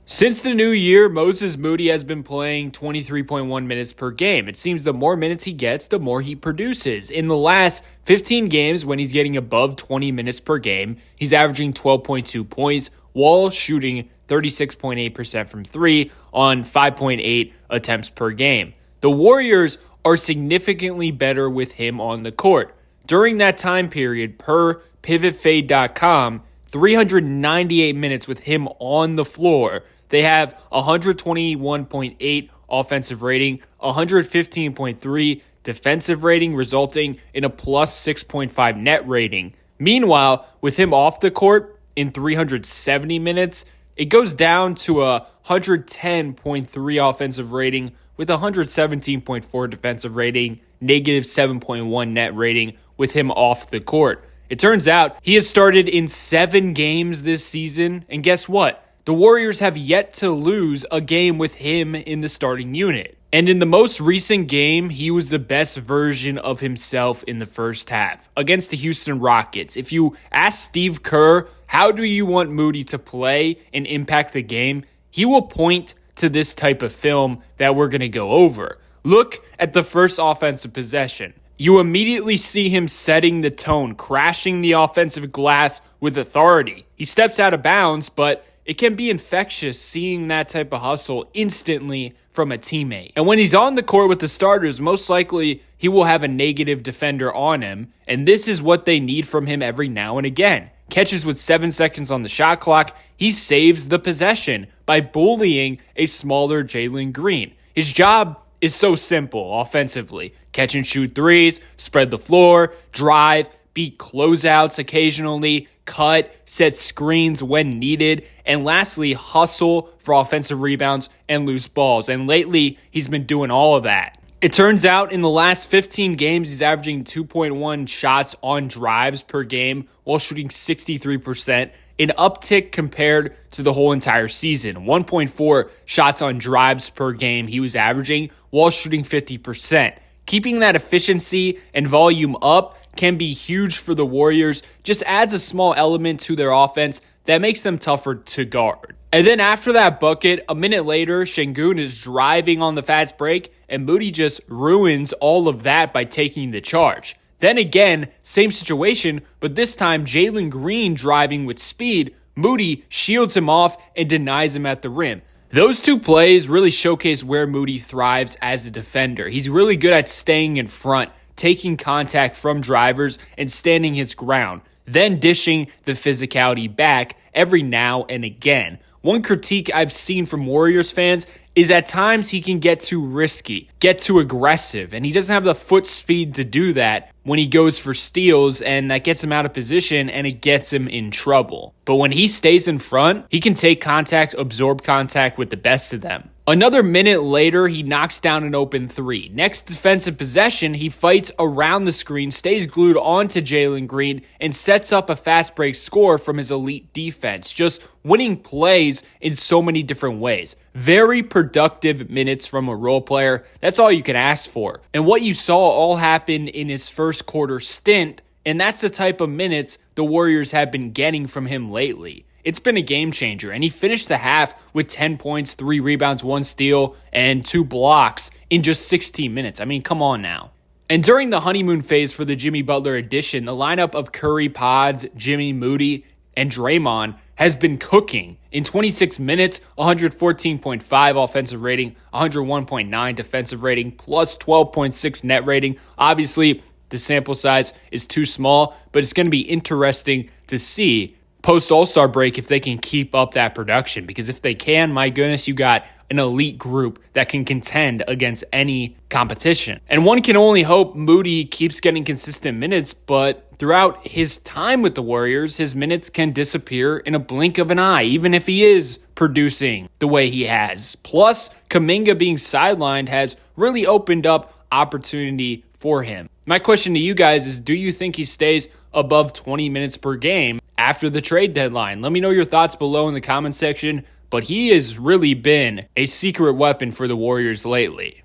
Since the new year, Moses Moody has been playing 23.1 minutes per game. It seems the more minutes he gets, the more he produces. In the last 15 games, when he's getting above 20 minutes per game, he's averaging 12.2 points while shooting 36.8% from three on 5.8 attempts per game. The Warriors are significantly better with him on the court. During that time period, per pivotfade.com, 398 minutes with him on the floor. They have 121.8 offensive rating, 115.3 defensive rating, resulting in a plus 6.5 net rating. Meanwhile, with him off the court in 370 minutes, it goes down to a 110.3 offensive rating with 117.4 defensive rating, negative 7.1 net rating with him off the court. It turns out he has started in 7 games this season, and guess what? The Warriors have yet to lose a game with him in the starting unit. And in the most recent game, he was the best version of himself in the first half against the Houston Rockets. If you ask Steve Kerr, how do you want Moody to play and impact the game? He will point to this type of film that we're going to go over. Look at the first offensive possession. You immediately see him setting the tone, crashing the offensive glass with authority. He steps out of bounds, but it can be infectious seeing that type of hustle instantly from a teammate. And when he's on the court with the starters, most likely he will have a negative defender on him, and this is what they need from him every now and again. Catches with 7 seconds on the shot clock, he saves the possession by bullying a smaller Jalen Green. His job is so simple offensively. Catch and shoot threes, spread the floor, drive, beat closeouts occasionally, cut, set screens when needed, and lastly, hustle for offensive rebounds and loose balls. And lately, he's been doing all of that. It turns out in the last 15 games, he's averaging 2.1 shots on drives per game while shooting 63%, an uptick compared to the whole entire season. 1.4 shots on drives per game he was averaging while shooting 50%. Keeping that efficiency and volume up can be huge for the Warriors, just adds a small element to their offense that makes them tougher to guard. And then after that bucket, a minute later, Şengün is driving on the fast break, and Moody just ruins all of that by taking the charge. Then again, same situation, but this time Jalen Green driving with speed, Moody shields him off and denies him at the rim. Those two plays really showcase where Moody thrives as a defender. He's really good at staying in front, taking contact from drivers and standing his ground, then dishing the physicality back every now and again. One critique I've seen from Warriors fans is at times he can get too risky, get too aggressive, and he doesn't have the foot speed to do that when he goes for steals, and that gets him out of position and it gets him in trouble. But when he stays in front, he can take contact, absorb contact with the best of them. Another minute later, he knocks down an open three. Next defensive possession, he fights around the screen, stays glued onto Jalen Green, and sets up a fast break score from his elite defense. Just winning plays in so many different ways. Very productive minutes from a role player. That's all you can ask for. And what you saw all happen in his first quarter stint, and that's the type of minutes the Warriors have been getting from him lately. It's been a game changer, and he finished the half with 10 points, 3 rebounds, 1 steal, and 2 blocks in just 16 minutes. I mean, come on now. And during the honeymoon phase for the Jimmy Butler edition, the lineup of Curry, Pods, Jimmy, Moody, and Draymond has been cooking. In 26 minutes, 114.5 offensive rating, 101.9 defensive rating, plus 12.6 net rating. Obviously, the sample size is too small, but it's going to be interesting to see post All-Star break if they can keep up that production, because if they can, my goodness, you got an elite group that can contend against any competition. And one can only hope Moody keeps getting consistent minutes, but throughout his time with the Warriors, his minutes can disappear in a blink of an eye, even if he is producing the way he has. Plus, Kuminga being sidelined has really opened up opportunity for him. My question to you guys is, do you think he stays above 20 minutes per game after the trade deadline? Let me know your thoughts below in the comment section, but he has really been a secret weapon for the Warriors lately.